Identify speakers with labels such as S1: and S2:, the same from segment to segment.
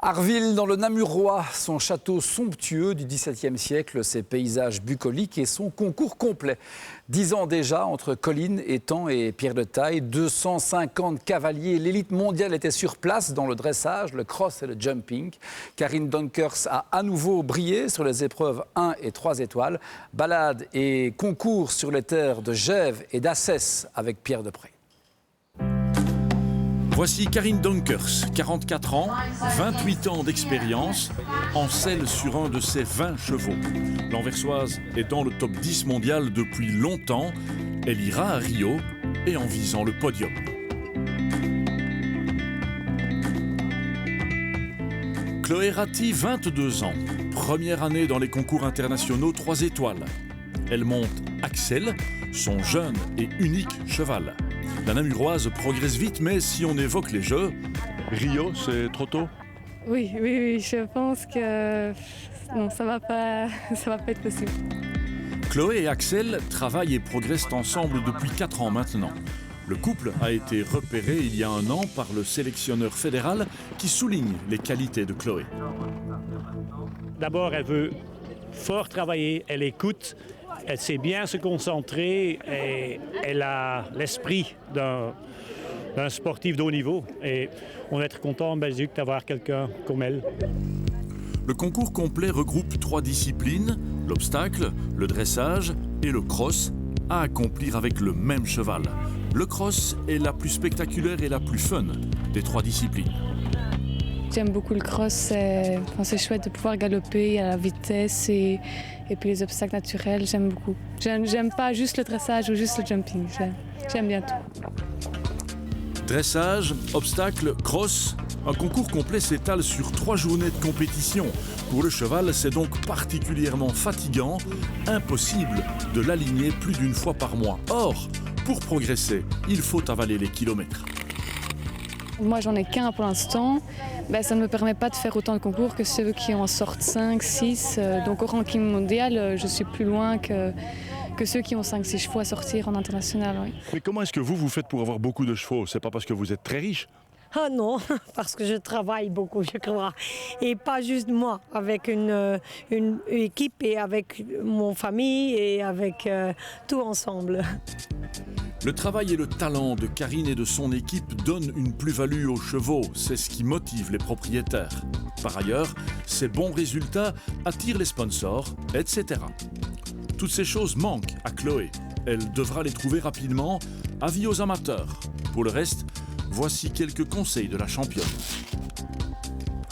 S1: Arville, dans le Namurois, son château somptueux du XVIIe siècle, ses paysages bucoliques et son concours complet. 10 ans déjà, entre collines, étangs et pierres de taille, 250 cavaliers. L'élite mondiale était sur place dans le dressage, le cross et le jumping. Karine Donkers a à nouveau brillé sur les épreuves 1 et 3 étoiles. Balade et concours sur les terres de Gèves et d'Assès avec Pierre Depré.
S2: Voici Karine Donkers, 44 ans, 28 ans d'expérience, en selle sur un de ses 20 chevaux. L'Anversoise est dans le top 10 mondial depuis longtemps. Elle ira à Rio et en visant le podium. Chloé Ratti, 22 ans, première année dans les concours internationaux 3 étoiles. Elle monte Axel, son jeune et unique cheval. La Namuroise progresse vite, mais si on évoque les Jeux...
S3: Rio, c'est trop tôt?
S4: Oui, je pense que non, ça va pas être possible.
S2: Chloé et Axel travaillent et progressent ensemble depuis 4 ans maintenant. Le couple a été repéré il y a 1 an par le sélectionneur fédéral qui souligne les qualités de Chloé.
S5: D'abord, elle veut fort travailler, elle écoute. Elle sait bien se concentrer et elle a l'esprit d'un sportif de haut niveau. Et on est très content en Belgique d'avoir quelqu'un comme elle.
S2: Le concours complet regroupe 3 disciplines, l'obstacle, le dressage et le cross, à accomplir avec le même cheval. Le cross est la plus spectaculaire et la plus fun des 3 disciplines.
S4: J'aime beaucoup le cross, c'est chouette de pouvoir galoper à la vitesse et puis les obstacles naturels, j'aime beaucoup. J'aime pas juste le dressage ou juste le jumping, j'aime bien tout.
S2: Dressage, obstacle, cross, un concours complet s'étale sur 3 journées de compétition. Pour le cheval, c'est donc particulièrement fatigant, impossible de l'aligner plus d'1 fois par mois. Or, pour progresser, il faut avaler les kilomètres.
S4: Moi, j'en ai qu'un pour l'instant. Ça ne me permet pas de faire autant de concours que ceux qui en sortent 5, 6. Donc au ranking mondial, je suis plus loin que ceux qui ont 5-6 chevaux à sortir en international. Oui.
S3: Mais comment est-ce que vous faites pour avoir beaucoup de chevaux? C'est pas parce que vous êtes très riche?
S6: Ah non, parce que je travaille beaucoup, je crois. Et pas juste moi, avec une équipe et avec mon famille et avec tout ensemble.
S2: Le travail et le talent de Karine et de son équipe donnent une plus-value aux chevaux. C'est ce qui motive les propriétaires. Par ailleurs, ces bons résultats attirent les sponsors, etc. Toutes ces choses manquent à Chloé. Elle devra les trouver rapidement. Avis aux amateurs. Pour le reste, voici quelques conseils de la championne.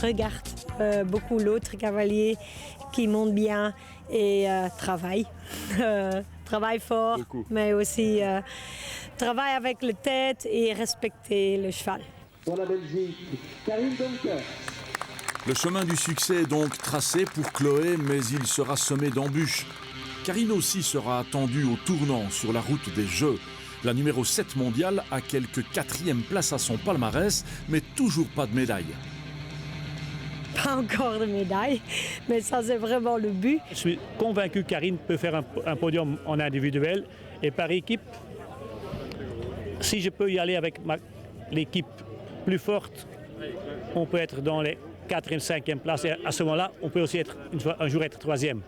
S6: Regarde beaucoup l'autre cavalier qui monte bien et travaille. Travaille fort, mais aussi travaille avec la tête et respecter le cheval.
S7: Pour la Belgique, Karine Donkers.
S2: Le chemin du succès est donc tracé pour Chloé, mais il sera semé d'embûches. Karine aussi sera attendue au tournant sur la route des Jeux. La numéro 7 mondiale a quelques 4e places à son palmarès, mais toujours pas de médaille.
S6: Pas encore de médaille, mais ça c'est vraiment le but.
S5: Je suis convaincu que Karine peut faire un podium en individuel et par équipe. Si je peux y aller avec l'équipe plus forte, on peut être dans les 4e, 5e places et à ce moment-là, on peut aussi un jour être 3e.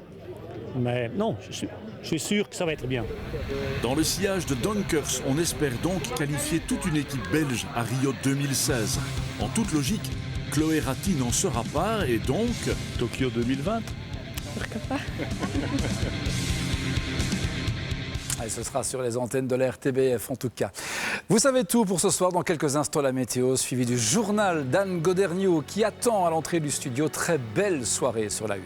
S5: Mais non, je suis sûr que ça va être bien.
S2: Dans le sillage de Donkers, on espère donc qualifier toute une équipe belge à Rio 2016. En toute logique, Chloé Ratti n'en sera pas et donc...
S3: Tokyo 2020?
S4: Pourquoi pas?
S1: Allez, ce sera sur les antennes de la RTBF en tout cas. Vous savez tout pour ce soir. Dans quelques instants, la météo, suivi du journal d'Anne Goderniou qui attend à l'entrée du studio. Très belle soirée sur la Une.